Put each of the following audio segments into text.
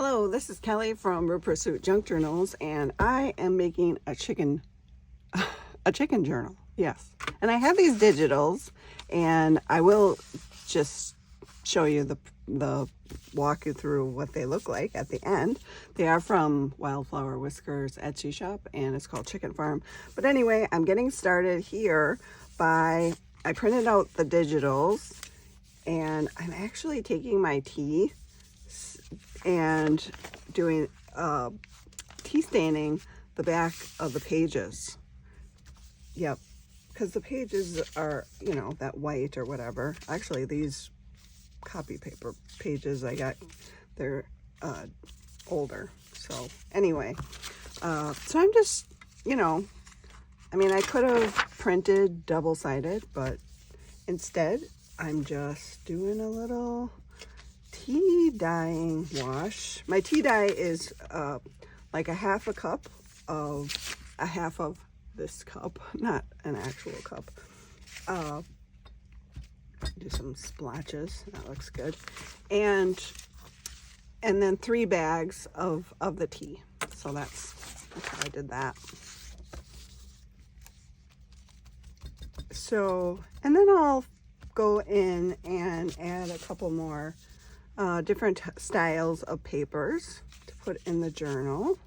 Hello, this is Kelly from Root Pursuit Junk Journals, and I am making a chicken journal. Yes, and I have these digitals, and I will just show you walk you through what they look like at the end. They are from Wildflower Whiskers Etsy shop, and it's called Chicken Farm. But anyway, I'm getting started here I printed out the digitals, and I'm actually taking my tea and doing tea staining the back of the pages. Yep, because the pages are, you know, that white or whatever. Actually, these copy paper pages I got, they're older. So anyway, so I'm just, you know, I mean, I could have printed double-sided, but instead I'm just doing a little tea dyeing wash. My tea dye is like a half of this cup, not an actual cup. Do some splotches, that looks good. And then 3 bags of the tea. So that's how I did that. So, and then I'll go in and add a couple more different styles of papers to put in the journal.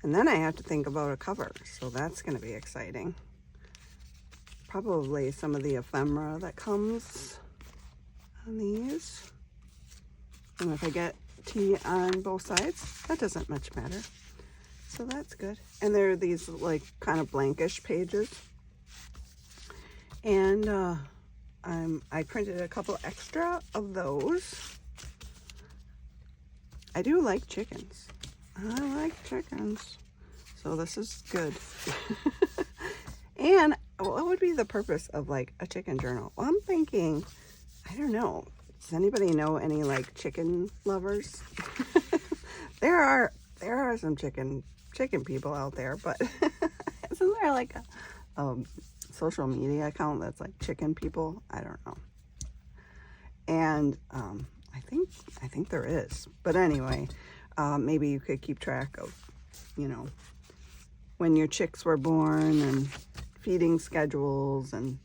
And then I have to think about a cover, so that's going to be exciting. Probably some of the ephemera that comes on these. And if I get tea on both sides, that doesn't much matter. So that's good. And there are these like kind of blankish pages. And I printed a couple extra of those. I do like chickens. I like chickens. So this is good. And what would be the purpose of like a chicken journal? Well, I'm thinking, I don't know. Does anybody know any like chicken lovers? There are some chicken people out there, but isn't there like a social media account that's like chicken people? I don't know. And I think there is. But anyway, maybe you could keep track of, you know, when your chicks were born and feeding schedules and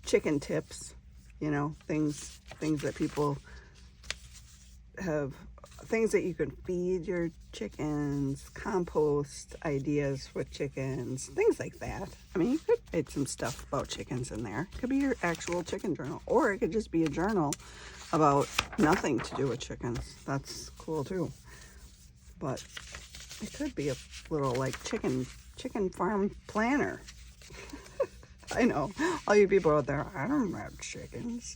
chicken tips, you know, things that people have, things that you can feed your chickens, compost ideas with chickens, things like that. I mean, you could write some stuff about chickens in there. It could be your actual chicken journal, or it could just be a journal about nothing to do with chickens. That's cool too. But it could be a little like chicken farm planner. I know, all you people out there, I don't have chickens.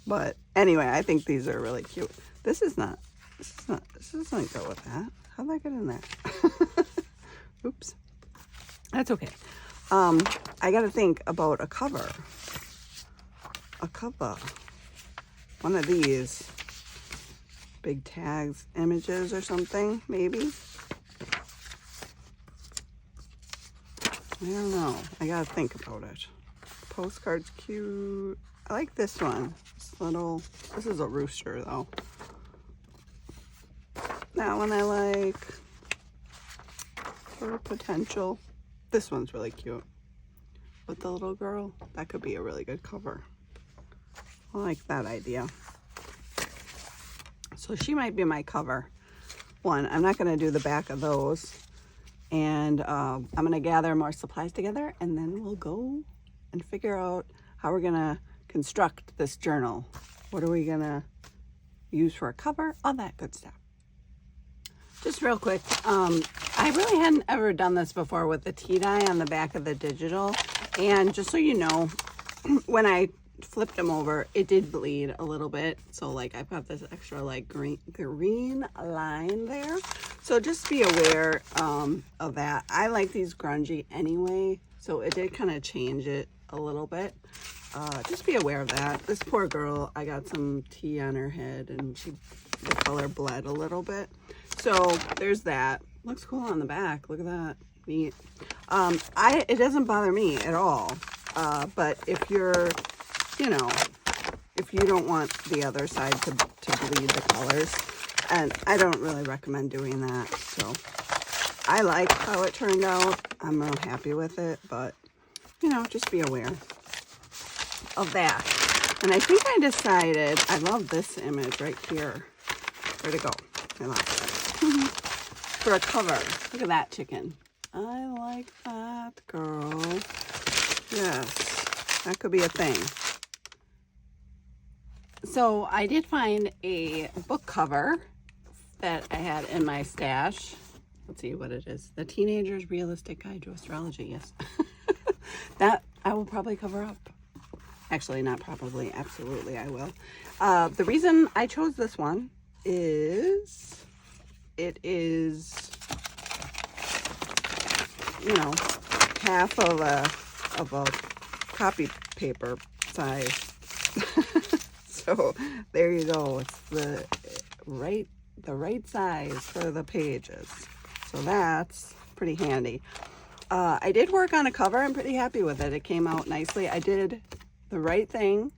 But anyway, I think these are really cute. This doesn't go with that. How'd that get in there? Oops. That's okay. I gotta think about a cover. One of these big tags, images or something, maybe. I don't know. I gotta think about it. Postcard's cute. I like this one. This is a rooster though. That one I like for potential. This one's really cute. With the little girl, that could be a really good cover. I like that idea. So she might be my cover one. I'm not gonna do the back of those. And I'm gonna gather more supplies together, and then we'll go and figure out how we're gonna construct this journal. What are we gonna use for a cover? All that good stuff. Just real quick, I really hadn't ever done this before with the tea dye on the back of the digital. And just so you know, when I flipped them over, it did bleed a little bit. So like I've got this extra like green line there. So just be aware of that. I like these grungy anyway, so it did kind of change it a little bit. Just be aware of that. This poor girl, I got some tea on her head and the color bled a little bit. So there's that. Looks cool on the back. Look at that. Neat. It doesn't bother me at all. But if you're, you know, if you don't want the other side to bleed the colors. And I don't really recommend doing that. So I like how it turned out. I'm real happy with it, but you know, just be aware of that. And I think I decided, I love this image right here. Where'd it go? I lost it. For a cover. Look at that chicken. I like that, girl. Yes, that could be a thing. So I did find a book cover that I had in my stash. Let's see what it is. The Teenager's Realistic Guide to Astrology. Yes. That I will probably cover up. Actually, not probably. Absolutely, I will. The reason I chose this one is it is, you know, half of a copy paper size. So there you go. It's the right size for the pages. So that's pretty handy. I did work on a cover. I'm pretty happy with it. It came out nicely. I did the right thing,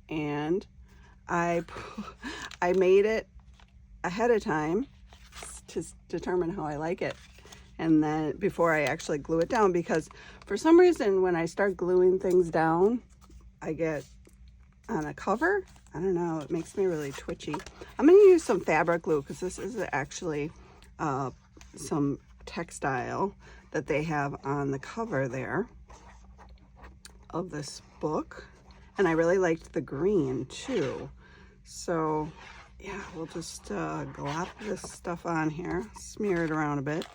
and I made it ahead of time to determine how I like it, and then before I actually glue it down, because for some reason when I start gluing things down, I get on a cover, I don't know, it makes me really twitchy. I'm going to use some fabric glue because this is actually some textile that they have on the cover there of this book, and I really liked the green too. So yeah, we'll just glop this stuff on here, smear it around a bit.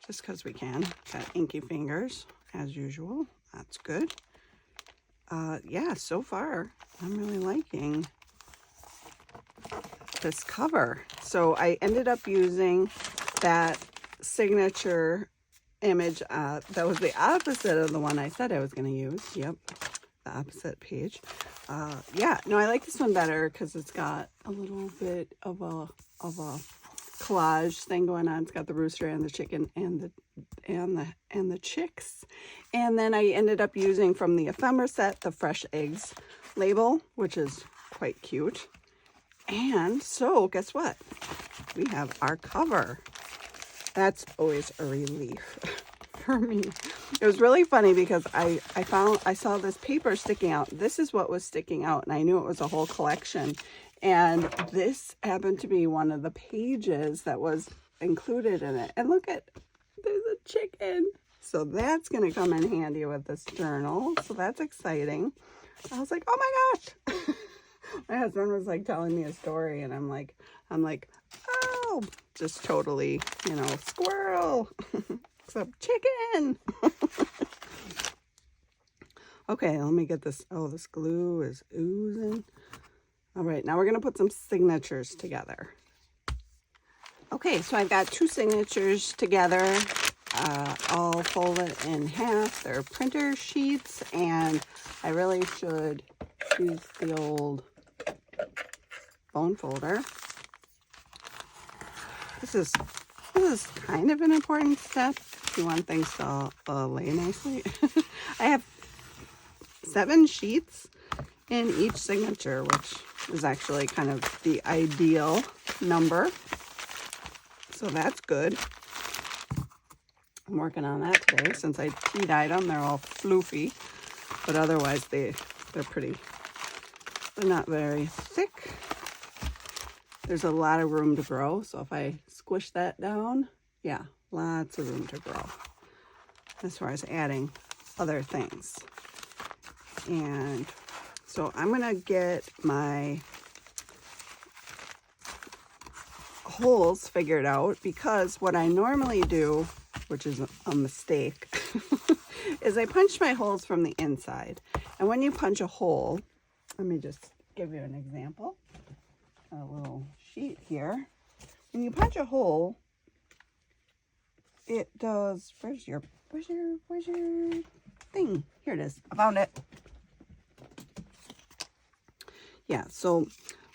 Just because we can. Got inky fingers as usual. That's good. Yeah, so far I'm really liking this cover. So I ended up using that signature image that was the opposite of the one I said I was going to use. Yep, the opposite page. Yeah, no, I like this one better because it's got a little bit of a collage thing going on. It's got the rooster and the chicken and the chicks. And then I ended up using from the ephemera set the fresh eggs label, which is quite cute. And so guess what? We have our cover. That's always a relief for me. It was really funny because I saw this paper sticking out. This is what was sticking out, and I knew it was a whole collection. And this happened to be one of the pages that was included in it. And look at, there's a chicken. So that's going to come in handy with this journal. So that's exciting. I was like, oh my gosh. My husband was like telling me a story, and I'm like, oh, just totally, you know, squirrel, except chicken. Okay, let me get this. Oh, this glue is oozing. All right, now we're going to put some signatures together. Okay, so I've got two signatures together, all folded in half. They're printer sheets, and I really should use the old bone folder. This is kind of an important step if you want things to lay nicely. I have 7 sheets in each signature, which is actually kind of the ideal number. So that's good. I'm working on that today. Since I tea-dyed them, they're all floofy, but otherwise they're not very thick. There's a lot of room to grow, so if I squish that down, yeah, lots of room to grow as far as adding other things. And so I'm gonna get my holes figured out, because what I normally do, which is a mistake, is I punch my holes from the inside. And when you punch a hole, let me just give you an example. A little sheet here. When you punch a hole, it does, where's your thing? Here it is. I found it. Yeah, so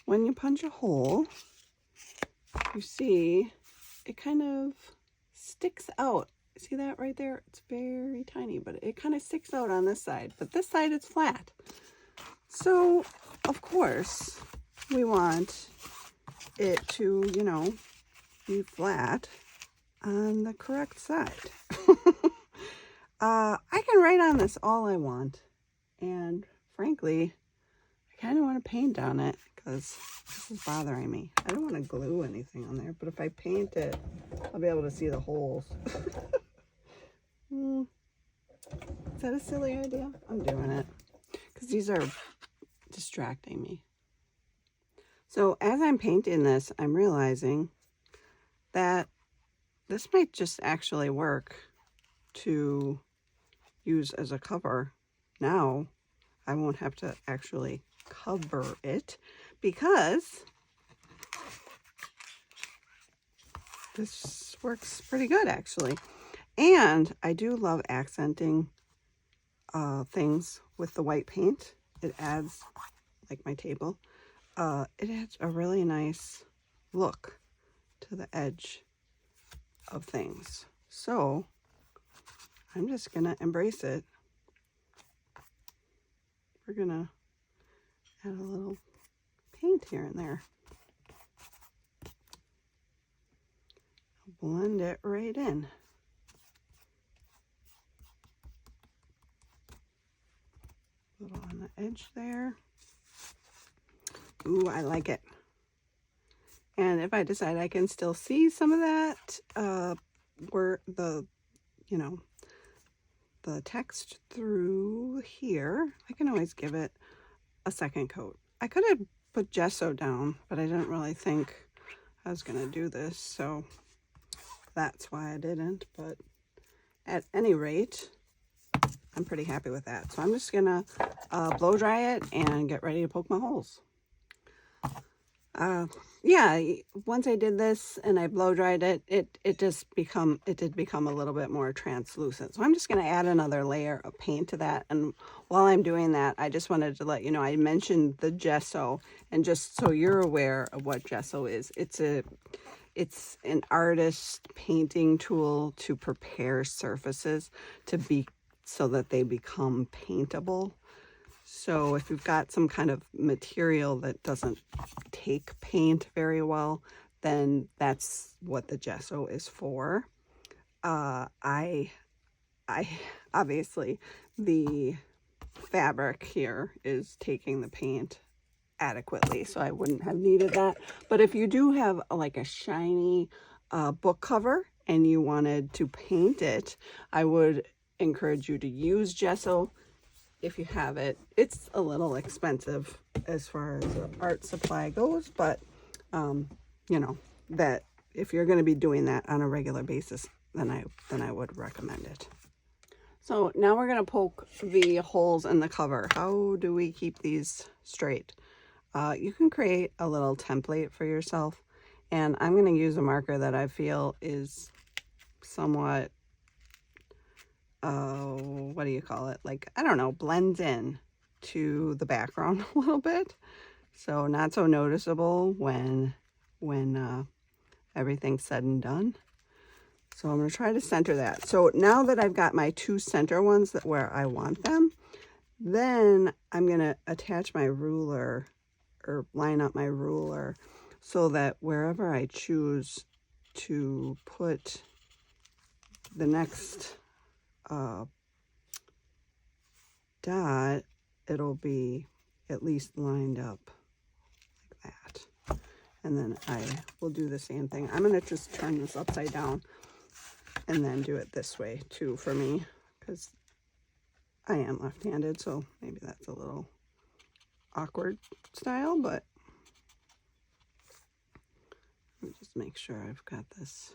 when you punch a hole, you see it kind of sticks out. See that right there? It's very tiny, but it kind of sticks out on this side. But this side, it's flat. So, of course, we want it to, you know, be flat on the correct side. I can write on this all I want. And frankly, I kind of want to paint on it because this is bothering me. I don't want to glue anything on there, but if I paint it, I'll be able to see the holes. Is that a silly idea? I'm doing it because these are distracting me. So as I'm painting this, I'm realizing that this might just actually work to use as a cover. Now I won't have to actually cover it because this works pretty good actually. And I do love accenting things with the white paint. It adds, like my table, it adds a really nice look to the edge of things. So I'm just gonna embrace it. We're gonna add a little paint here and there. Blend it right in. A little on the edge there. Ooh, I like it. And if I decide I can still see some of that, where the, you know, the text through here, I can always give it a second coat. I could have put gesso down, but I didn't really think I was gonna do this, so that's why I didn't. But at any rate, I'm pretty happy with that. So I'm just gonna blow dry it and get ready to poke my holes. Yeah, once I did this and I blow dried it, it did become a little bit more translucent. So I'm just going to add another layer of paint to that. And while I'm doing that, I just wanted to let you know, I mentioned the gesso, and just so you're aware of what gesso is, it's an artist painting tool to prepare surfaces to be so that they become paintable. So if you've got some kind of material that doesn't take paint very well, then that's what the gesso is for. I obviously, the fabric here is taking the paint adequately, so I wouldn't have needed that. But if you do have like a shiny book cover and you wanted to paint it, I would encourage you to use gesso. If you have it, it's a little expensive as far as the art supply goes, but you know, that if you're going to be doing that on a regular basis, then I would recommend it. So now we're going to poke the holes in the cover. How do we keep these straight? You can create a little template for yourself, and I'm going to use a marker that I feel is somewhat what do you call it? Like, I don't know, blends in to the background a little bit. So not so noticeable when everything's said and done. So I'm going to try to center that. So now that I've got my two center ones that where I want them, then I'm going to attach my ruler or line up my ruler so that wherever I choose to put the next dot, it'll be at least lined up like that. And then I will do the same thing. I'm going to just turn this upside down and then do it this way too for me, because I am left-handed, so maybe that's a little awkward style, but let me just make sure I've got this.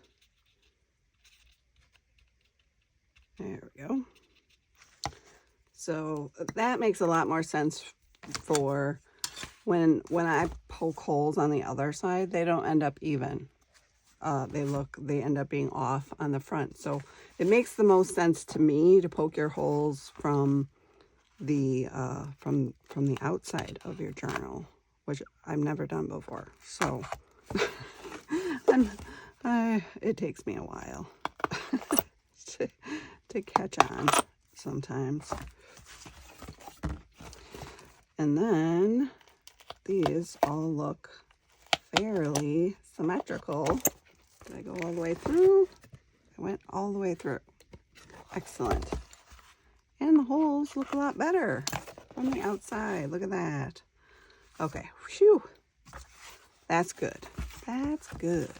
There we go. So that makes a lot more sense for when I poke holes on the other side, they don't end up even. They end up being off on the front. So it makes the most sense to me to poke your holes from the outside of your journal, which I've never done before. So it takes me a while. to catch on sometimes. And then these all look fairly symmetrical. Did I go all the way through? I went all the way through. Excellent. And the holes look a lot better on the outside. Look at that. Okay, whew. That's good. That's good.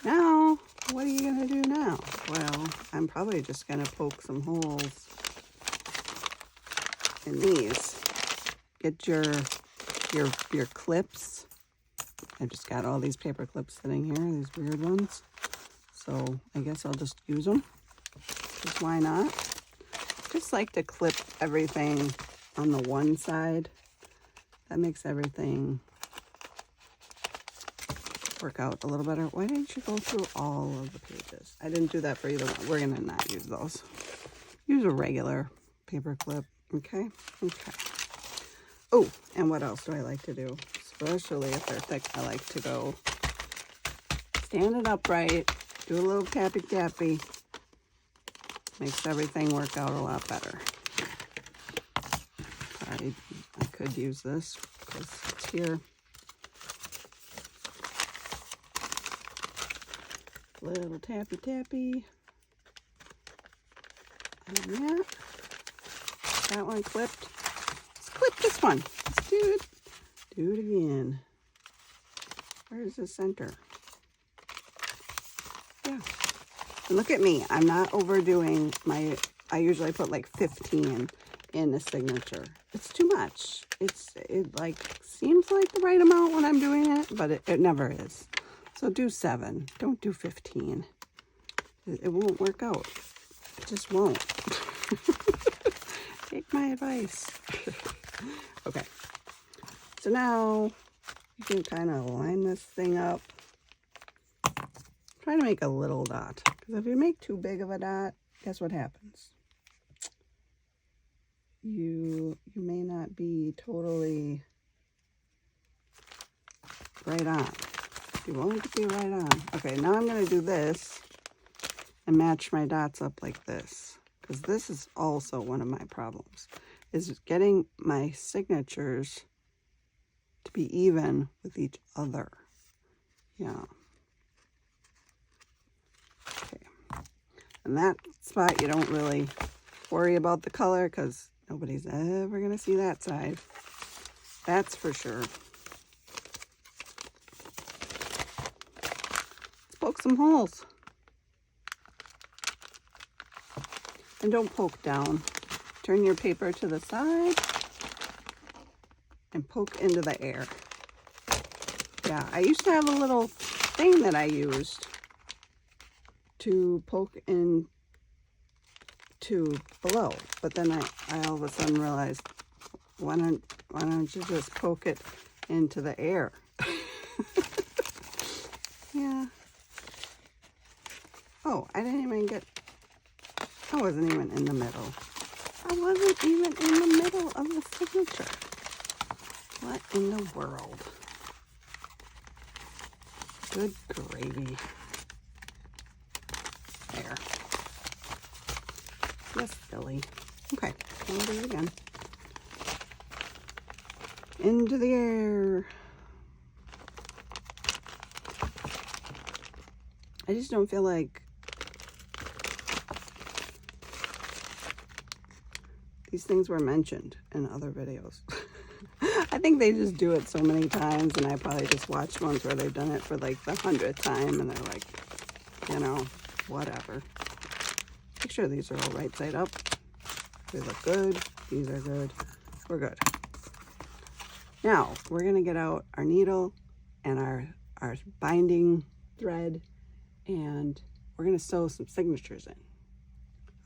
Now, what are you gonna do now? Well, I'm probably just gonna poke some holes in these. Get your clips. I just got all these paper clips sitting here, these weird ones. So I guess I'll just use them. Because why not? Just like to clip everything on the one side. That makes everything work out a little better. Why didn't you go through all of the pages? I didn't do that for either one. We're gonna not use those. Use a regular paper clip. Okay. Okay. Oh, and what else do I like to do? Especially if they're thick, I like to go stand it upright, do a little tappy tappy. Makes everything work out a lot better. I could use this because it's here. Little tappy tappy. And that. That one clipped. Let's clip this one. Let's do it. Do it again. Where's the center? Yeah. And look at me. I'm not overdoing my, I usually put like 15 in the signature. It's too much. It like seems like the right amount when I'm doing it, but it never is. So do 7. Don't do 15. It won't work out. It just won't. Take my advice. Okay. So now you can kind of line this thing up. Try to make a little dot. Because if you make too big of a dot, guess what happens? You may not be totally right on. You won't be right on. Okay, now I'm going to do this and match my dots up like this. Because this is also one of my problems. Is getting my signatures to be even with each other. Yeah. Okay. And that spot, you don't really worry about the color because nobody's ever going to see that side. That's for sure. Let's poke some holes. And don't poke down. Turn your paper to the side and poke into the air. Yeah, I used to have a little thing that I used to poke in to below, but then I all of a sudden realized, why don't you just poke it into the air? Yeah. Oh, I didn't even get, I wasn't even in the middle. I wasn't even in the middle of the signature. What in the world? Good gravy. There. Yes, silly. Okay, we'll do it again. Into the air. I just don't feel like these things were mentioned in other videos. I think they just do it so many times, and I probably just watched ones where they've done it for like the 100th time, and they're like, you know, whatever. Make sure these are all right side up. They look good. These are good. We're good. Now, we're going to get out our needle and our binding thread, and we're going to sew some signatures in.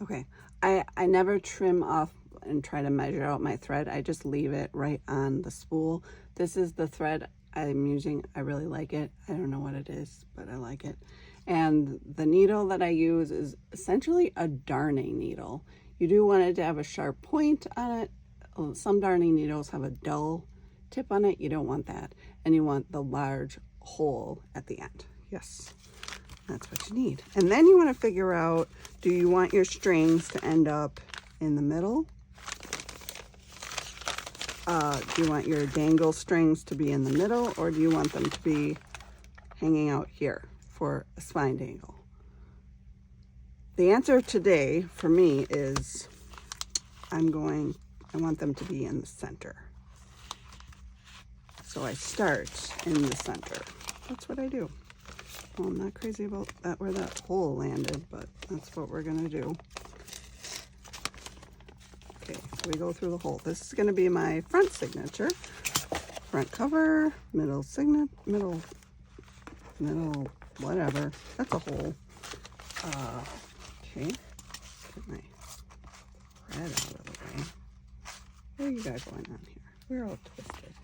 Okay, I never trim off and try to measure out my thread. I just leave it right on the spool. This is the thread I'm using. I really like it. I don't know what it is, but I like it. And the needle that I use is essentially a darning needle. You do want it to have a sharp point on it. Some darning needles have a dull tip on it. You don't want that. And you want the large hole at the end. Yes. That's what you need. And then you want to figure out, do you want your strings to end up in the middle? Do you want your dangle strings to be in the middle, or do you want them to be hanging out here for a spine dangle? The answer today for me is I want them to be in the center. So I start in the center. That's what I do. Well, I'm not crazy about that where that hole landed, but that's what we're gonna do. Okay, so we go through the hole. This is gonna be my front signature. Front cover, middle signature, middle, whatever. That's a hole. Okay, get my thread out of the way. What do you got going on here? We're all twisted.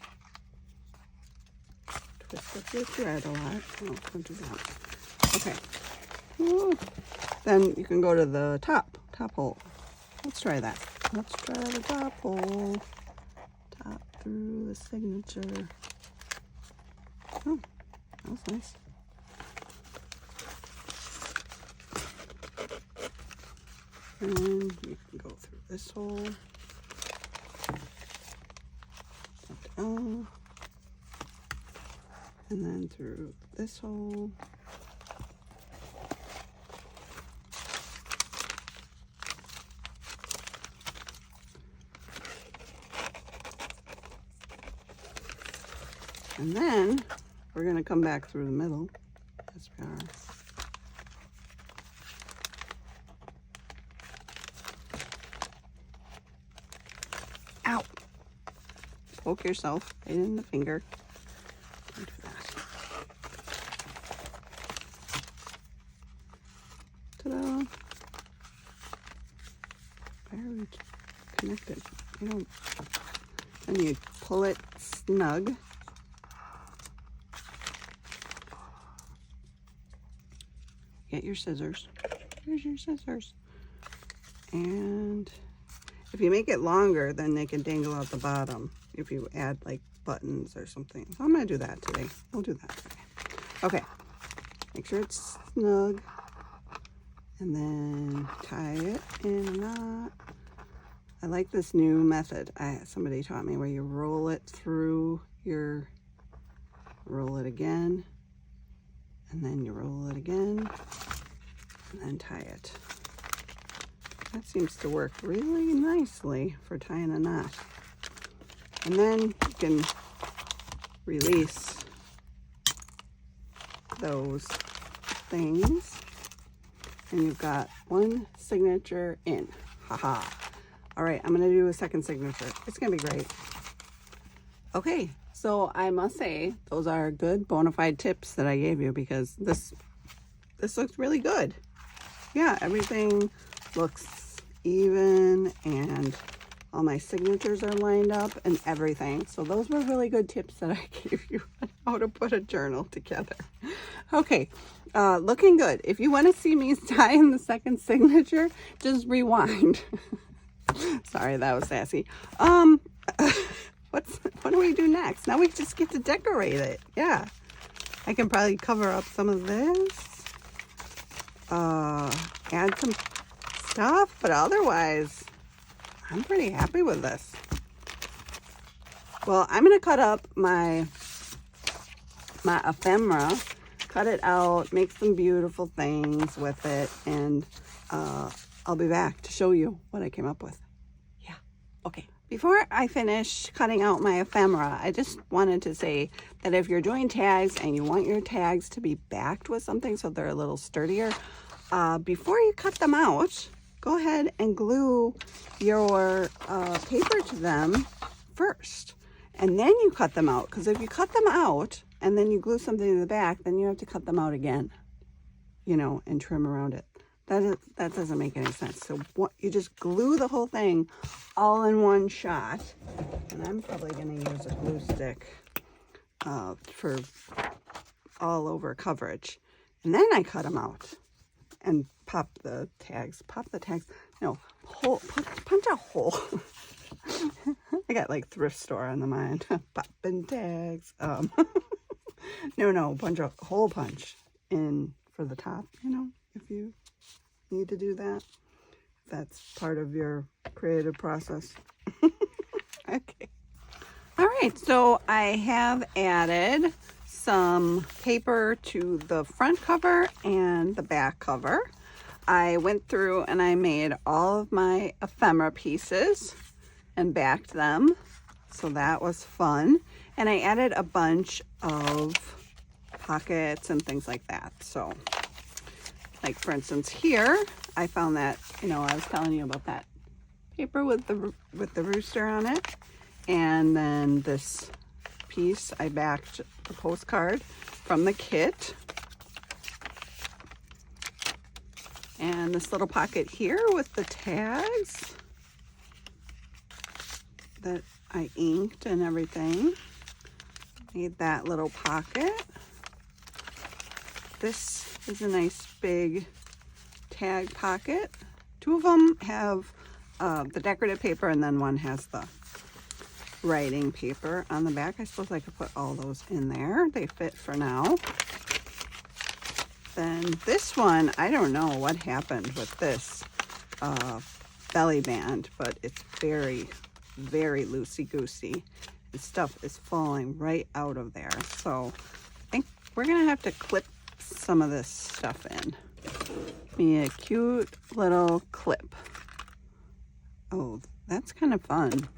Twist up your thread a lot. Oh, don't do that. Okay. Ooh. Then you can go to the top hole. Let's try that. Let's try the top hole. Top through the signature. Oh, that was nice. And you can go through this hole. Down. And then through this hole. And then we're going to come back through the middle. Yes, we are. Ow! Poke yourself right in the finger. Don't do that. Ta-da! Very connected. You don't. And you pull it snug. Get your scissors. Here's your scissors. And if you make it longer, then they can dangle out the bottom if you add like buttons or something. So I'm going to do that today. We'll do that today. Okay. Make sure it's snug. And then tie it in a knot. I like this new method. Somebody taught me where you roll it through roll it again. And then you roll it again. And then tie it. That seems to work really nicely for tying a knot. And then you can release those things. And you've got one signature in. Haha. All right, I'm gonna do a second signature. It's gonna be great. Okay, so I must say those are good bona fide tips that I gave you, because this looks really good. Yeah, everything looks even and all my signatures are lined up and everything. So those were really good tips that I gave you on how to put a journal together. Okay, looking good. If you want to see me tie in the second signature, just rewind. Sorry, that was sassy. What do we do next? Now we just get to decorate it. Yeah, I can probably cover up some of this. Add some stuff, but otherwise I'm pretty happy with this. Well, I'm gonna cut up my ephemera, cut it out, make some beautiful things with it, and I'll be back to show you what I came up with. Yeah, okay. Before I finish cutting out my ephemera, I just wanted to say that if you're doing tags and you want your tags to be backed with something so they're a little sturdier, before you cut them out, go ahead and glue your paper to them first. And then you cut them out, because if you cut them out and then you glue something to the back, then you have to cut them out again, you know, and trim around it. That doesn't make any sense. So you just glue the whole thing all in one shot. And I'm probably going to use a glue stick for all over coverage. And then I cut them out and pop the tags. No, punch a hole. I got like thrift store on the mind. Popping tags. No, punch a hole punch in for the top, you know, if you need to do that. That's part of your creative process. Okay. All right, so I have added some paper to the front cover and the back cover. I went through and I made all of my ephemera pieces and backed them. So that was fun. And I added a bunch of pockets and things like that. So like for instance here, I found that, you know, I was telling you about that paper with the rooster on it. And then this piece, I backed the postcard from the kit. And this little pocket here with the tags that I inked and everything. Made that little pocket. This is a nice big tag pocket. Two of them have the decorative paper and then one has the writing paper on the back. I suppose I could put all those in there. They fit for now. Then this one, I don't know what happened with this belly band, but it's very, very loosey-goosey. The stuff is falling right out of there. So I think we're gonna have to clip some of this stuff in. Me a cute little clip. Oh, that's kind of fun.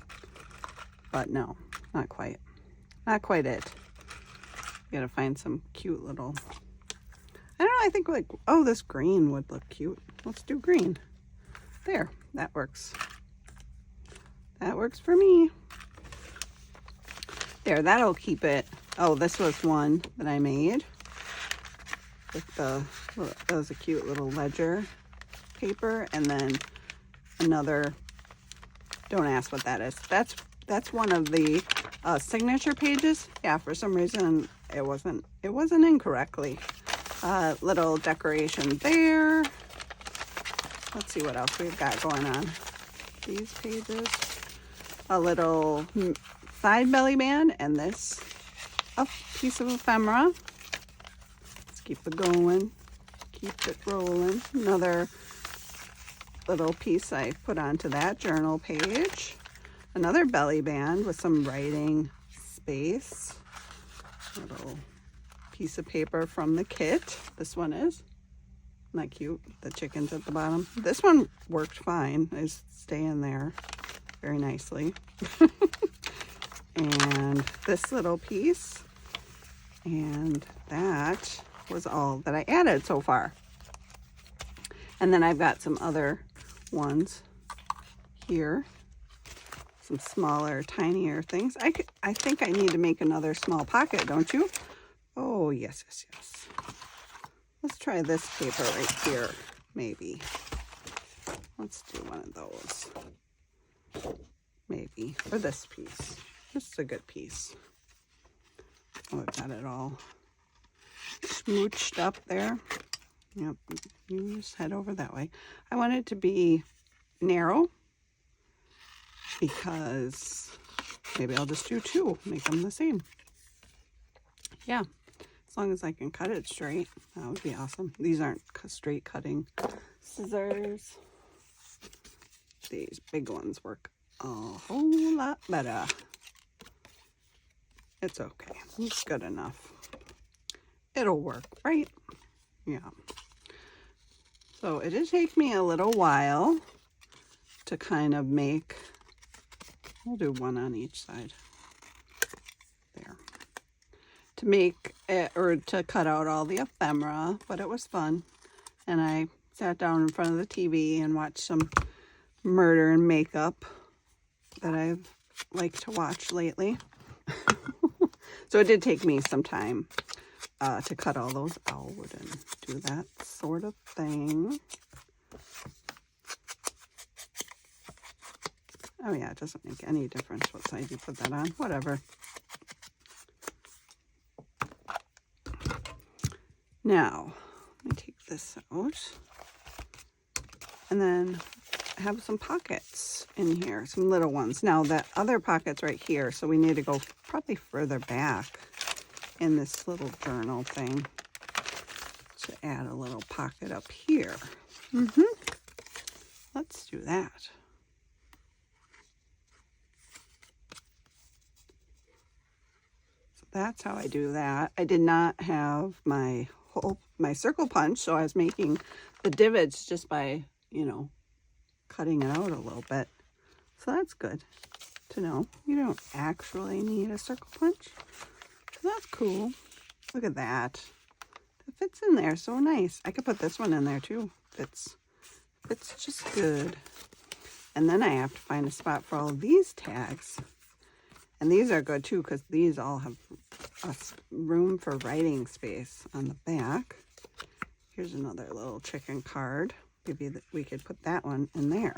But no, not quite. Not quite it. Gotta find some cute little, I don't know, I think like, oh, this green would look cute. Let's do green. There, that works. That works for me. There, that'll keep it. Oh, this was one that I made with the, that was a cute little ledger paper. And then another, don't ask what that is. That's one of the signature pages. Yeah, for some reason it wasn't incorrectly. Little decoration there. Let's see what else we've got going on. These pages. A little side belly band and this a piece of ephemera. Let's keep it going. Keep it rolling. Another little piece I put onto that journal page. Another belly band with some writing space. Little piece of paper from the kit. This one is. Isn't that cute? The chickens at the bottom. This one worked fine. I just stay in there very nicely. And this little piece. And that was all that I added so far. And then I've got some other ones here. Some smaller, tinier things. I think I need to make another small pocket, don't you? Oh, yes, yes, yes. Let's try this paper right here, maybe. Let's do one of those. Maybe. Or this piece. This is a good piece. Oh, I've got it all smooched up there. Yep, you just head over that way. I want it to be narrow, because maybe I'll just do two, make them the same. Yeah, as long as I can cut it straight, that would be awesome. These aren't straight cutting scissors. These big ones work a whole lot better. It's okay, it's good enough. It'll work, right? Yeah. So it did take me a little while to kind of make. We'll do one on each side. There. To make it, or to cut out all the ephemera, but it was fun. And I sat down in front of the TV and watched some murder and makeup that I've liked to watch lately. So it did take me some time to cut all those out and do that sort of thing. Oh yeah, it doesn't make any difference what side you put that on. Whatever. Now, let me take this out. And then I have some pockets in here, some little ones. Now, the other pocket's right here, so we need to go probably further back in this little journal thing to add a little pocket up here. Let's do that. So that's how I do that. I did not have my circle punch, so I was making the divots just by, you know, cutting it out a little bit. So that's good to know. You don't actually need a circle punch. So that's cool. Look at that. It fits in there so nice. I could put this one in there too. It's just good. And then I have to find a spot for all these tags. And these are good too, because these all have room for writing space on the back. Here's another little chicken card. Maybe we could put that one in there.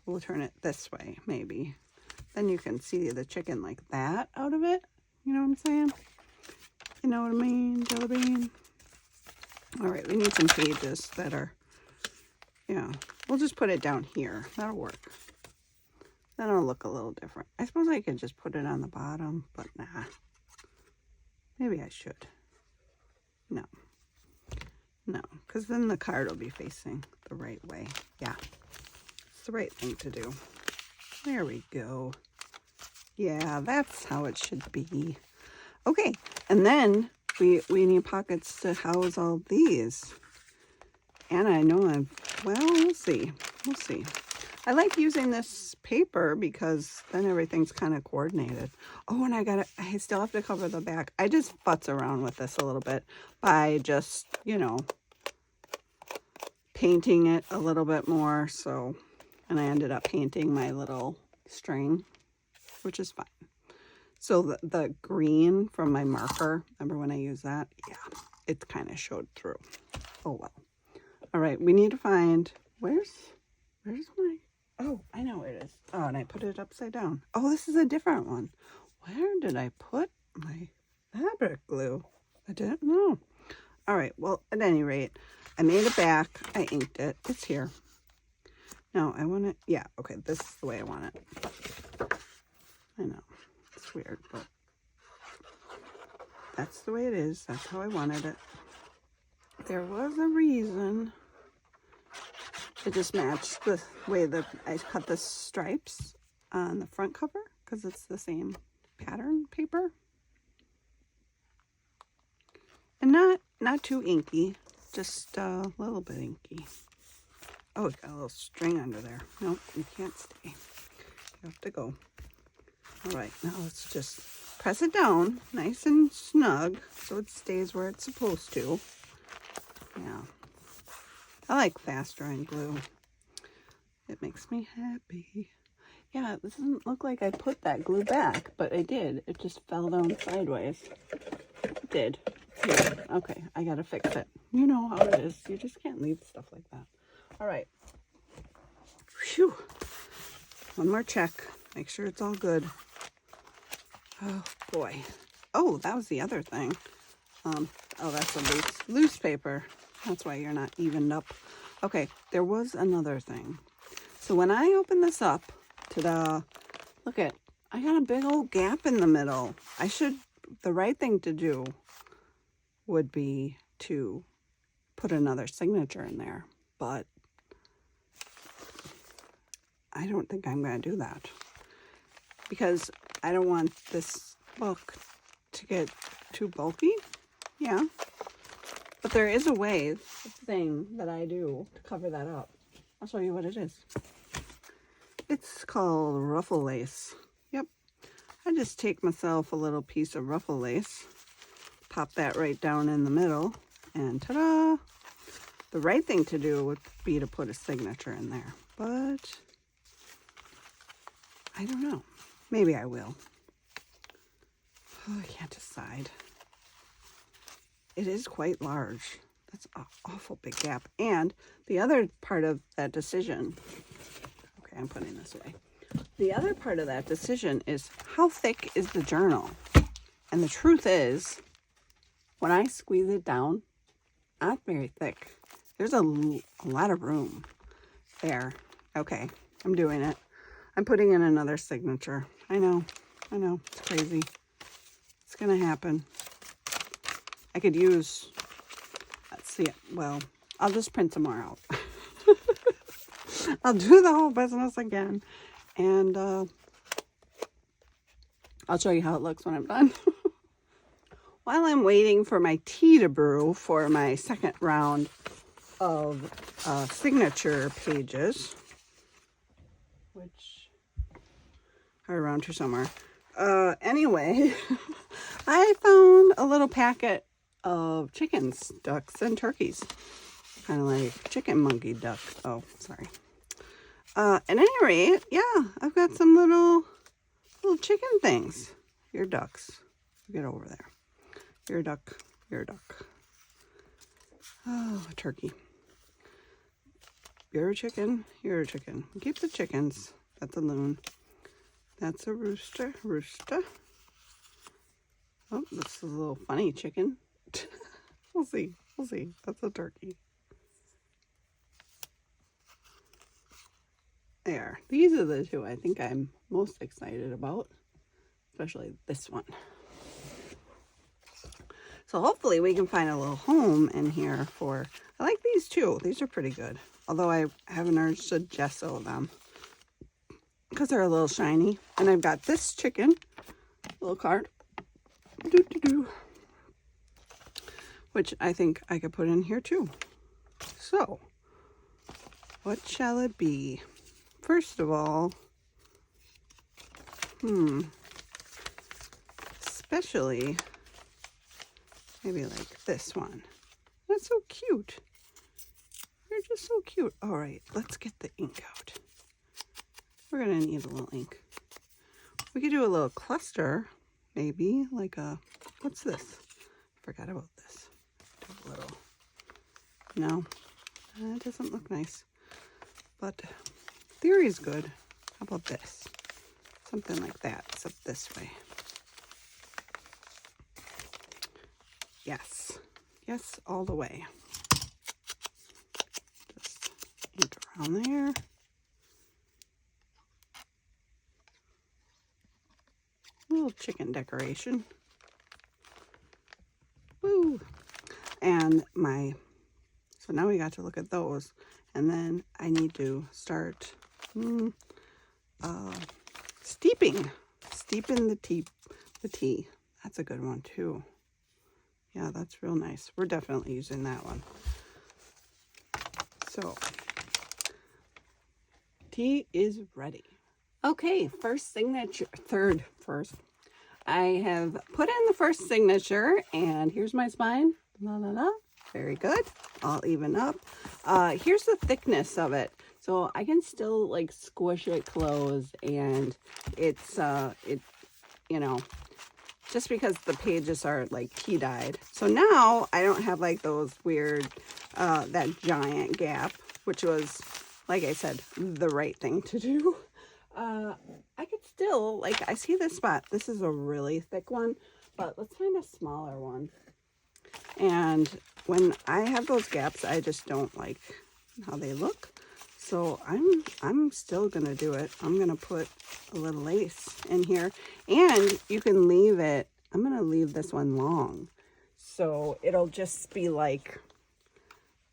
We'll turn it this way, maybe. Then you can see the chicken like that out of it. You know what I'm saying? You know what I mean, Jelly Bean? All right, we need some pages that are, yeah. We'll just put it down here. That'll work. That'll look a little different. I suppose I could just put it on the bottom, but nah. Maybe I should. No. No, because then the card will be facing the right way. Yeah, it's the right thing to do. There we go. Yeah, that's how it should be. Okay, and then we need pockets to house all these. And I know well, we'll see. We'll see. I like using this paper because then everything's kind of coordinated. Oh, and I still have to cover the back. I just futz around with this a little bit by just, you know, painting it a little bit more. So, and I ended up painting my little string, which is fine. So the green from my marker, remember when I used that? Yeah, it kind of showed through. Oh, well. All right, we need to find, where's my, oh, I know it is. Oh, and I put it upside down. Oh, this is a different one. Where did I put my fabric glue? I didn't know. All right, well, at any rate, I made it back. I inked it. It's here. No, I want it, yeah, okay, this is the way I want it. I know, it's weird, but that's the way it is. That's how I wanted it. There was a reason. It just matched the way that I cut the stripes on the front cover because it's the same pattern paper. And not too inky, just a little bit inky. Oh, it's got a little string under there. Nope, you can't stay. You have to go. All right, now let's just press it down nice and snug so it stays where it's supposed to. Yeah. I like fast drying glue. It makes me happy. Yeah, it doesn't look like I put that glue back, but I did. It just fell down sideways. It did. Yeah. Okay, I gotta fix it. You know how it is. You just can't leave stuff like that. All right. Phew. One more check. Make sure it's all good. Oh, boy. Oh, that was the other thing. Oh, that's a loose paper. That's why you're not evened up. Okay, there was another thing. So when I open this up to look at, I got a big old gap in the middle. The right thing to do would be to put another signature in there, but I don't think I'm going to do that because I don't want this book to get too bulky. Yeah. But there is a thing that I do to cover that up. I'll show you what it is. It's called ruffle lace. Yep. I just take myself a little piece of ruffle lace, pop that right down in the middle, and ta-da! The right thing to do would be to put a signature in there, but I don't know. Maybe I will. Oh, I can't decide. It is quite large. That's an awful big gap. And the other part of that decision, okay, I'm putting this away. The other part of that decision is how thick is the journal? And the truth is, when I squeeze it down, not very thick. There's a lot of room there. Okay, I'm doing it. I'm putting in another signature. I know, it's crazy. It's gonna happen. I could use see it. Well, I'll just print some more out. I'll do the whole business again. And I'll show you how it looks when I'm done. While I'm waiting for my tea to brew for my second round of signature pages, which are around here somewhere. Anyway, I found a little packet of chickens, ducks, and turkeys. Kind of like chicken, monkey, duck. Oh, sorry. At any rate, yeah, I've got some little chicken things. You're ducks. Get over there. You're a duck. You're a duck. Oh, a turkey. You're a chicken. You're a chicken. Keep the chickens. That's a loon. That's a rooster. Rooster. Oh, this is a little funny chicken. We'll see. We'll see. That's a turkey. There. These are the two I think I'm most excited about. Especially this one. So hopefully we can find a little home in here for... I like these too. These are pretty good. Although I have an urge to gesso them. Because they're a little shiny. And I've got this chicken. Little card. Doo-doo-doo. Which I think I could put in here too. So, what shall it be? First of all, especially maybe like this one. That's so cute. They're just so cute. All right, let's get the ink out. We're gonna need a little ink. We could do a little cluster, maybe like a, what's this? Forgot about this. Do a little, no, it doesn't look nice, but theory is good. How about this? Something like that, except this way. Yes. Yes, all the way. Just ink around there. A little chicken decoration. Woo! And so now we got to look at those. And then I need to start steeping the tea. That's a good one too. Yeah, that's real nice. We're definitely using that one. So tea is ready. Okay, first signature, first. I have put in the first signature, and here's my spine. La la la. Very good. All even up. Here's the thickness of it. So I can still like squish it closed, and it's you know, just because the pages are like tea dyed. So now I don't have like those weird that giant gap, which was, like I said, the right thing to do. I could still, like, I see this spot. This is a really thick one, but let's find a smaller one. And when I have those gaps, I just don't like how they look. So I'm still going to do it. I'm going to put a little lace in here, and you can leave it. I'm going to leave this one long. So it'll just be like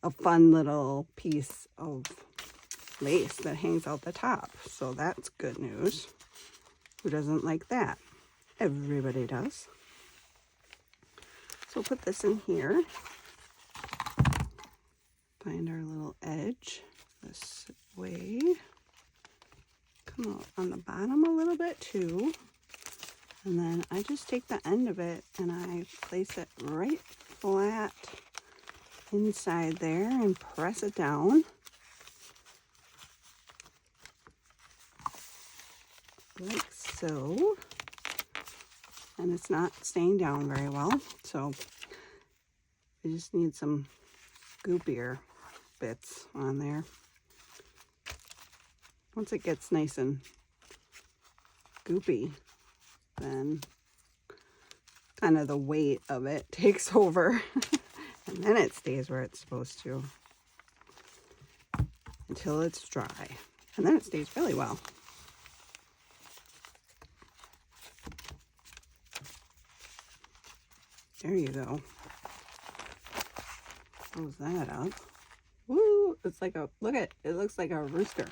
a fun little piece of lace that hangs out the top. So that's good news. Who doesn't like that? Everybody does. So we'll put this in here. Find our little edge this way. Come out on the bottom a little bit too. And then I just take the end of it and I place it right flat inside there and press it down. Like so. And it's not staying down very well, so I just need some goopier bits on there. Once it gets nice and goopy, then kind of the weight of it takes over, and then it stays where it's supposed to until it's dry, and then it stays really well. There you go. Close that up. Woo! It's like a, look at, it looks like a rooster.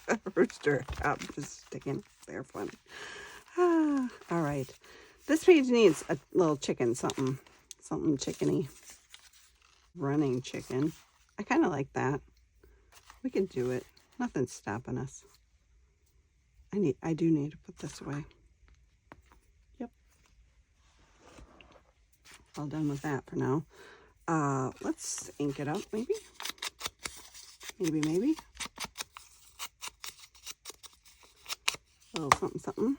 A rooster top just sticking there funny. Ah, all right. This page needs a little chicken, something chickeny. Running chicken. I kind of like that. We can do it. Nothing's stopping us. I do need to put this away. Yep. All done with that for now. Let's ink it up, maybe. Maybe. A little something.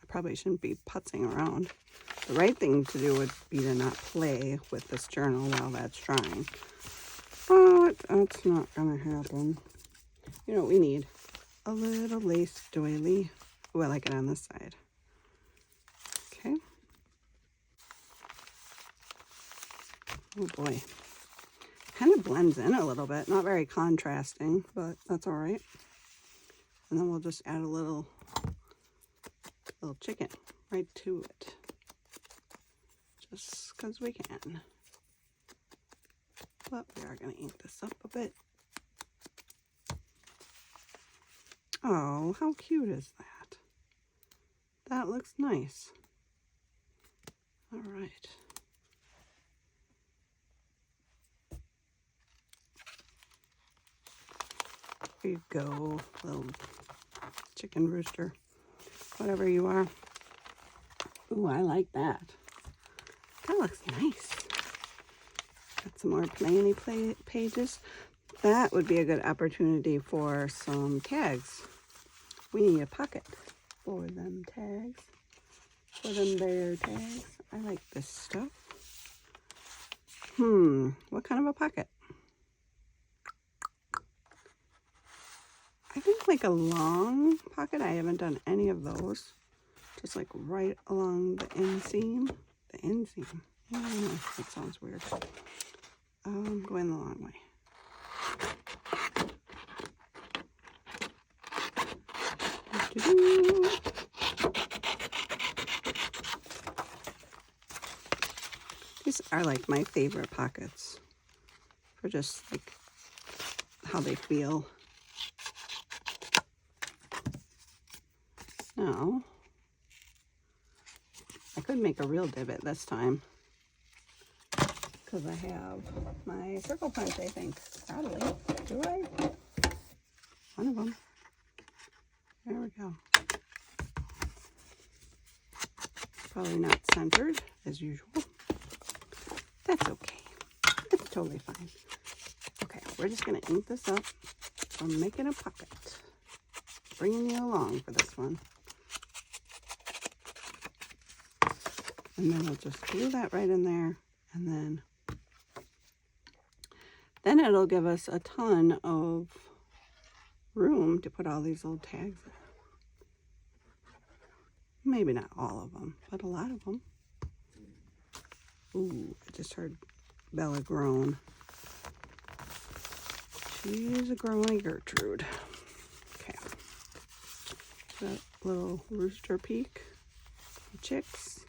Probably shouldn't be putzing around. The right thing to do would be to not play with this journal while that's drying. But that's not gonna happen. You know what we need? A little lace doily. Oh, I like it on this side. Okay. Oh boy. Kind of blends in a little bit. Not very contrasting, but that's all right. And then we'll just add a little chicken right to it, just because we can. But we are going to ink this up a bit. Oh, how cute is that? That looks nice. All right. Here you go, little chicken rooster. Whatever you are. Ooh, I like that. That looks nice. Got some more planny pages. That would be a good opportunity for some tags. We need a pocket for them tags. For them bear tags. I like this stuff. What kind of a pocket? I think like a long pocket. I haven't done any of those. Just like right along the inseam. The inseam. I don't know. That sounds weird. I'm going the long way. These are like my favorite pockets for just like how they feel. Now, I could make a real divot this time because I have my circle punch, I think. Probably. Do I? One of them. There we go. Probably not centered as usual. That's okay. It's totally fine. Okay, we're just going to ink this up. I'm making a pocket. Bringing you along for this one. And then we'll just glue that right in there. And then it'll give us a ton of room to put all these little tags in. Maybe not all of them, but a lot of them. Ooh, I just heard Bella groan. She's a groany Gertrude. Okay. That little rooster peak. Chicks.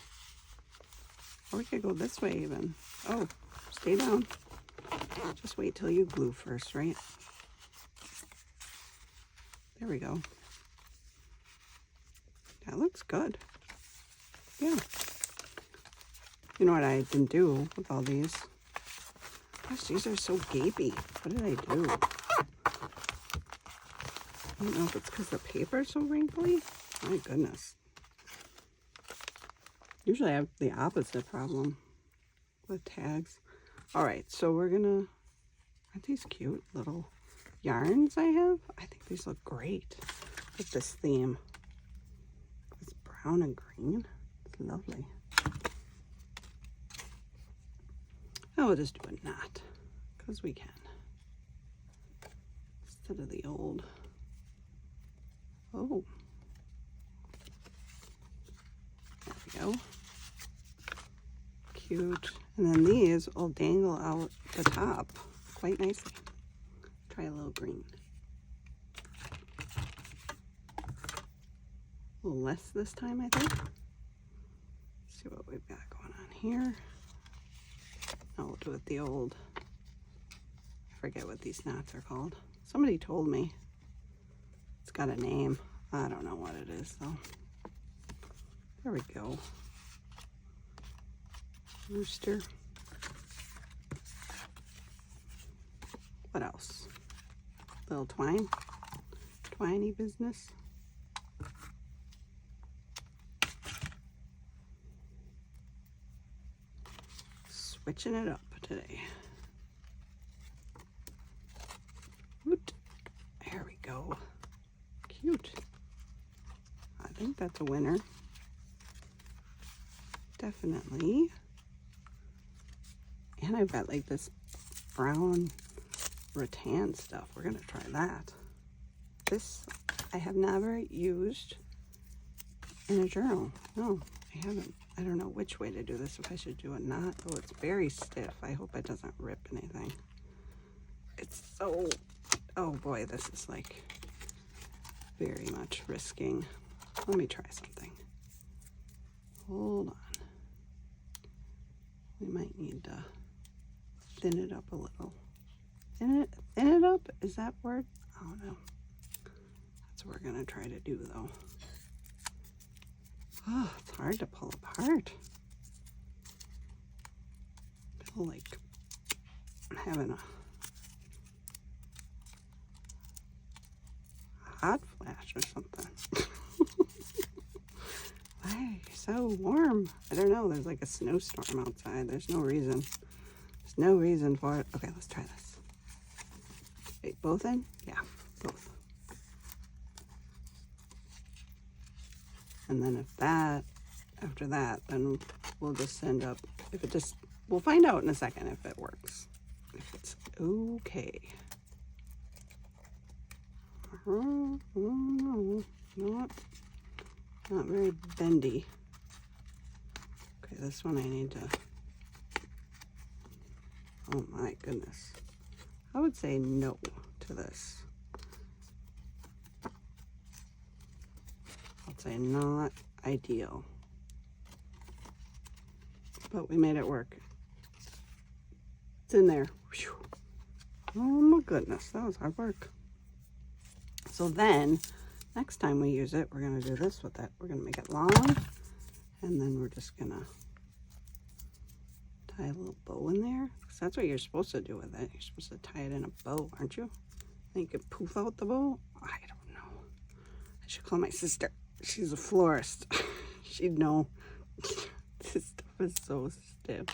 Or we could go this way even. Oh, stay down. Just wait till you glue first, right? There we go. That looks good. Yeah. You know what I didn't do with all these? Gosh, these are so gapey. What did I do? I don't know if it's because the paper's so wrinkly. My goodness. Usually I have the opposite problem with tags. All right, so we're gonna, aren't these cute little yarns I have? I think these look great with this theme. It's brown and green. It's lovely. Oh, we'll just do a knot because we can. Instead of the old. Oh. There we go. cute. And then these will dangle out the top quite nicely. Try a little green. A little less this time, I think. Let's see what we've got going on here. Now we'll do it the old, I forget what these knots are called. Somebody told me. It's got a name. I don't know what it is though. There we go. Rooster. What else? Little twine. Twiney business. Switching it up today. Woot. There we go. Cute. I think that's a winner. Definitely. And I've got like this brown rattan stuff. We're gonna try that. This I have never used in a journal. No, I haven't. I don't know which way to do this, if I should do a knot. Oh, it's very stiff. I hope it doesn't rip anything. It's so, oh boy, this is like very much risking. Let me try something. Hold on. We might need to thin it up a little. Thin it up? Is that word? I don't know. That's what we're gonna try to do though. Oh, it's hard to pull apart. I feel like I'm having a hot flash or something. Why? So warm. I don't know. There's like a snowstorm outside. There's no reason. There's no reason for it. Okay, let's try this. Wait, both in? Yeah, both. And then after that, then we'll just end up, if it just, we'll find out in a second if it works. If it's okay. Oh, no, not very bendy. Okay, this one I need to, oh my goodness. I would say no to this. I'd say not ideal. But we made it work. It's in there. Whew. Oh my goodness, that was hard work. So then, next time we use it, we're gonna do this with it. We're gonna make it long, and then we're just gonna tie a little bow in there. Because that's what you're supposed to do with it. You're supposed to tie it in a bow, aren't you? Then you can poof out the bow. I don't know. I should call my sister. She's a florist. She'd know. This stuff is so stiff.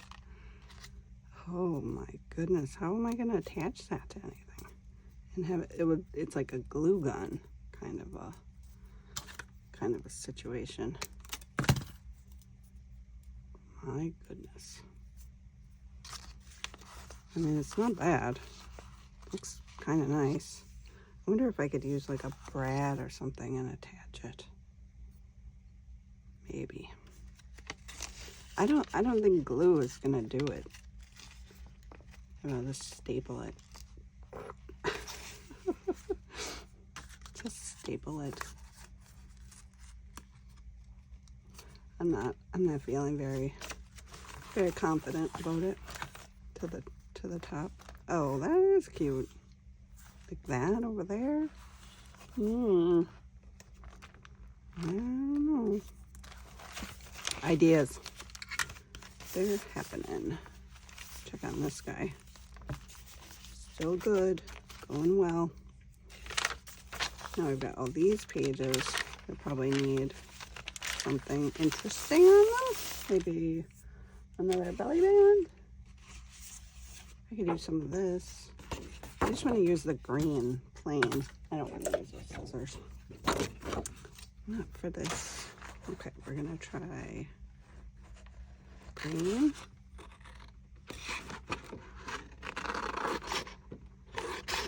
Oh my goodness. How am I gonna attach that to anything? And have it's like a glue gun kind of a situation. My goodness. I mean, it's not bad. Looks kind of nice. I wonder if I could use like a brad or something and attach it. Maybe. I don't think glue is gonna do it. I'll just staple it. Just staple it. I'm not feeling very confident about it to the top. Oh, that is cute. Like that over there. I don't know. Ideas. They're happening. Check on this guy. Still good. Going well. Now we've got all these pages. I probably need something interesting on them. Maybe another belly band. I could use some of this. I just want to use the green plain. I don't want to use the scissors. Not for this. Okay, we're gonna try green.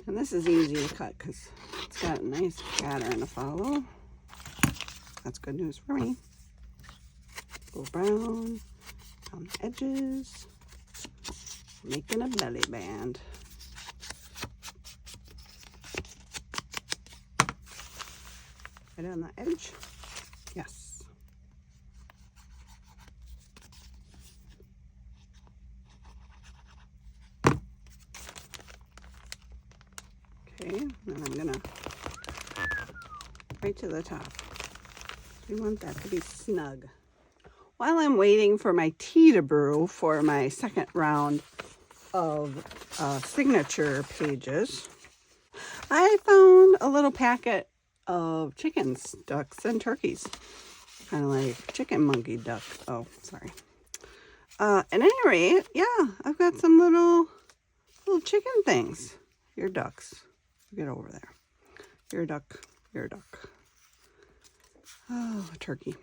And this is easy to cut because it's got a nice pattern to follow. That's good news for me. A little brown. on the edges, making a belly band. Right on the edge. Yes. Okay, then I'm gonna right to the top. We want that to be snug. While I'm waiting for my tea to brew for my second round of signature pages, I found a little packet of chickens, ducks, and turkeys. Kind of like chicken monkey duck. Oh, sorry. At any rate, yeah, I've got some little chicken things. You're ducks. Get over there. You're a duck. You're a duck. Oh, a turkey.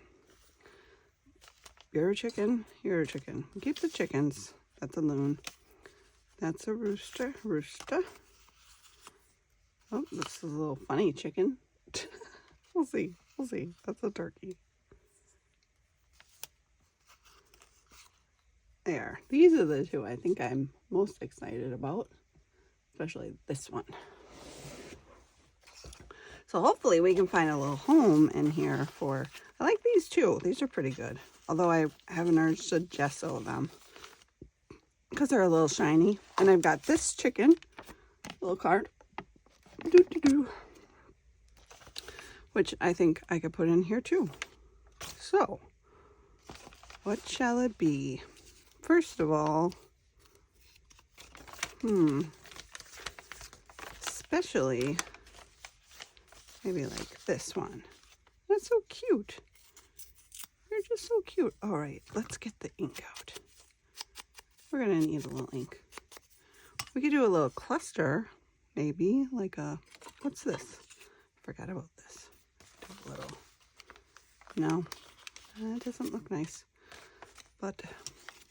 You're a chicken. You're a chicken. Keep the chickens. That's a loon. That's a rooster. Rooster. Oh, this is a little funny chicken. We'll see. We'll see. That's a turkey. There. These are the two I think I'm most excited about. Especially this one. So hopefully we can find a little home in here for... I like these too. These are pretty good. Although I have an urge to gesso them. Because they're a little shiny. And I've got this chicken. Little card. Doo-doo-doo. Which I think I could put in here too. So, what shall it be? First of all, especially maybe like this one. That's so cute. They're just so cute. All right, let's get the ink out. We're gonna need a little ink. We could do a little cluster, maybe like a, what's this? Forgot about this. Do a little, no, that doesn't look nice. But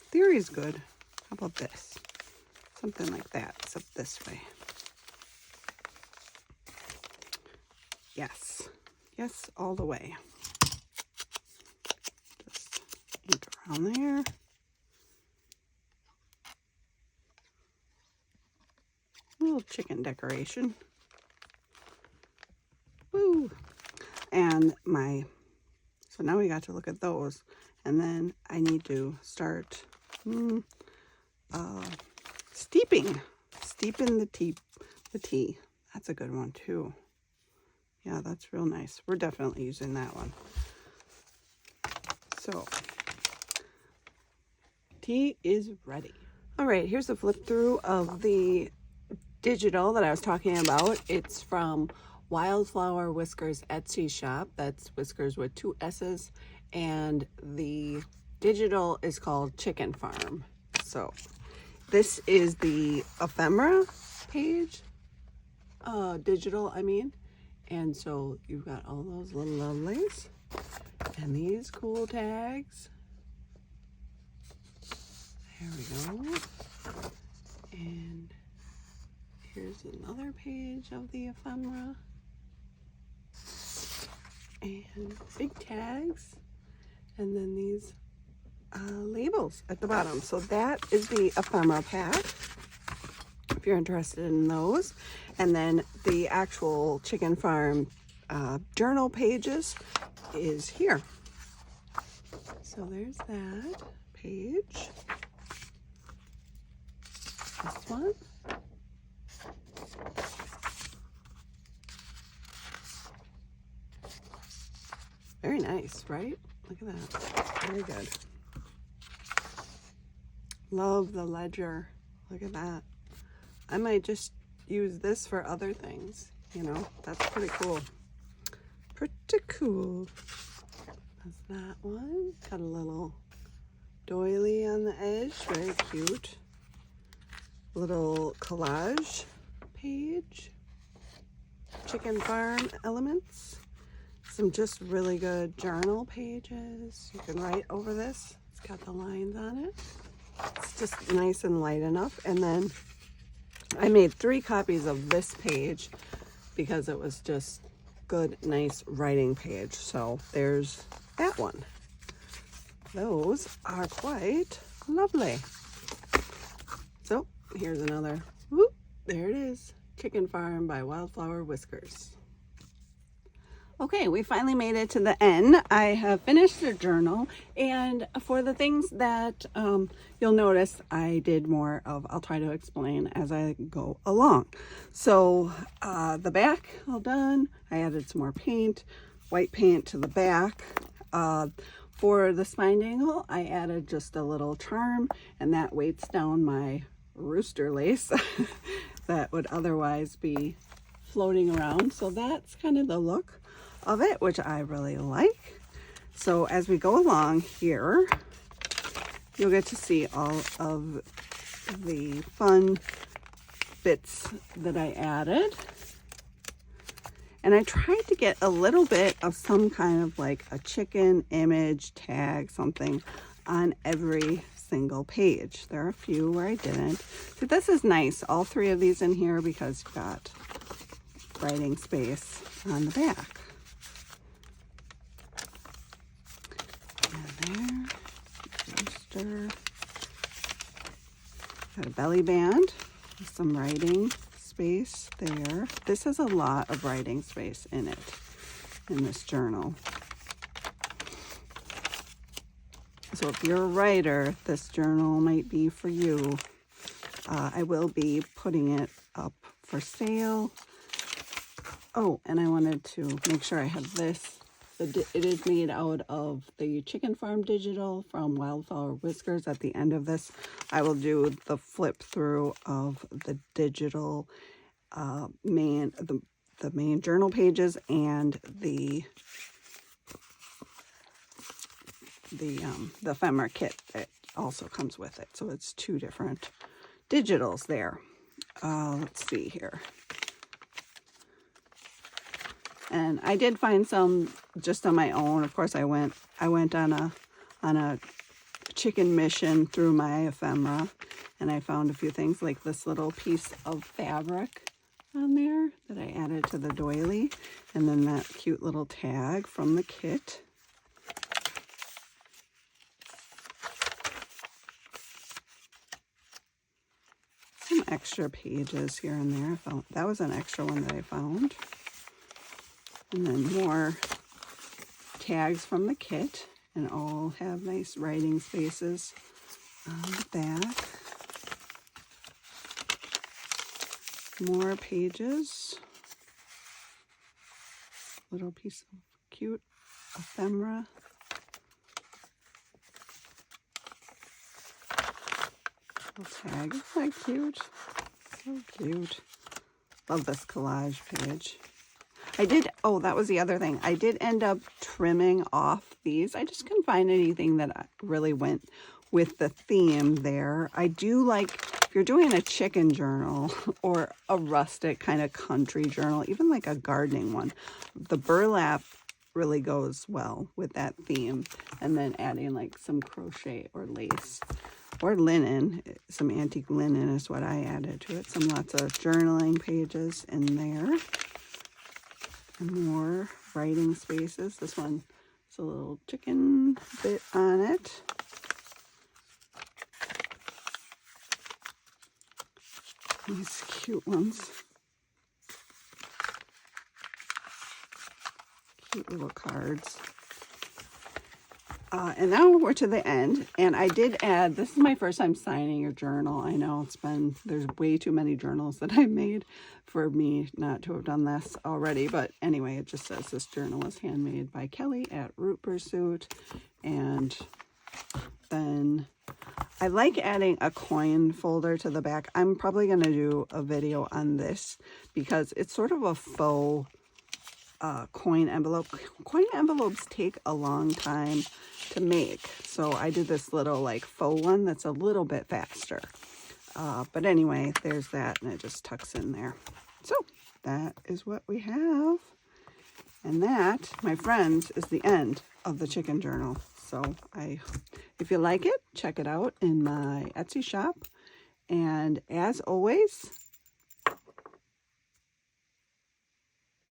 theory is good. How about this? Something like that, except this way. Yes. Yes, all the way. Just ink around there. A little chicken decoration. Woo! And so now we got to look at those. And then I need to start steeping the tea. That's a good one too. Yeah, that's real nice. We're definitely using that one. So, tea is ready. All right, here's a flip through of the digital that I was talking about. It's from Wildflower Whiskers Etsy shop. That's Whiskers with 2 S's. And the digital is called Chicken Farm. So this is the ephemera page, digital, I mean. And so you've got all those little lovelies and these cool tags. There we go. And here's another page of the ephemera. And big tags. And then these labels at the bottom. So that is the ephemera pack, if you're interested in those. And then the actual Chicken Farm journal pages is here. So there's that page. This one. Very nice, right? Look at that. Very good. Love the ledger. Look at that. I might just use this for other things. You know, that's pretty cool. Pretty cool. That's that one. Got a little doily on the edge. Very cute. Little collage page. Chicken Farm elements. Some just really good journal pages. You can write over this. It's got the lines on it. It's just nice and light enough. And then I made 3 copies of this page because it was just good, nice writing page. So there's that one. Those are quite Lovely. So here's another, whoop, there it is. Chicken Farm by Wildflower Whiskers. Okay, we finally made it to the end. I have finished the journal, and for the things that you'll notice, I did more of, I'll try to explain as I go along. So the back, all done. I added some more paint, white paint to the back. For the spine dangle, I added just a little charm, and that weights down my rooster lace that would otherwise be floating around. So that's kind of the look of it, which I really like. So as we go along here, you'll get to see all of the fun bits that I added. And I tried to get a little bit of some kind of like a chicken image tag, something on every single page. There are a few where I didn't. So this is nice, all three of these in here, because you've got writing space on the back. And there, poster. Got a belly band with some writing space there. This has a lot of writing space in it, in this journal. So if you're a writer, this journal might be for you. I will be putting it up for sale. Oh, and I wanted to make sure I have this. It is made out of the Chicken Farm digital from Wildflower Whiskers. At the end of this, I will do the flip through of the digital the main journal pages and the ephemera kit that also comes with it. So it's two different digitals there. Let's see here. And I did find some just on my own. Of course, I went on a chicken mission through my ephemera, and I found a few things like this little piece of fabric on there that I added to the doily, and then that cute little tag from the kit. Some extra pages here and there. That was an extra one that I found. And then more tags from the kit, and all have nice writing spaces on the back. More pages. Little piece of cute ephemera. Little tag. Isn't that cute? So cute. Love this collage page. Oh, that was the other thing. I did end up trimming off these. I just couldn't find anything that really went with the theme there. I do like, if you're doing a chicken journal or a rustic kind of country journal, even like a gardening one, the burlap really goes well with that theme. And then adding like some crochet or lace or linen, some antique linen is what I added to it. Lots of journaling pages in there. More writing spaces. This one is a little chicken bit on it. These cute ones. Cute little cards. And now we're to the end, and I did add, this is my first time signing your journal. I know there's way too many journals that I made for me not to have done this already, but anyway, it just says this journal is handmade by Kelly at Root Pursuit. And then I like adding a coin folder to the back. I'm probably going to do a video on this because it's sort of a faux coin envelope. Coin envelopes take a long time to make, so I did this little like faux one that's a little bit faster. But anyway, there's that, and it just tucks in there. So that is what we have, and that, my friends, is the end of the chicken journal. So if you like it, check it out in my Etsy shop, and as always,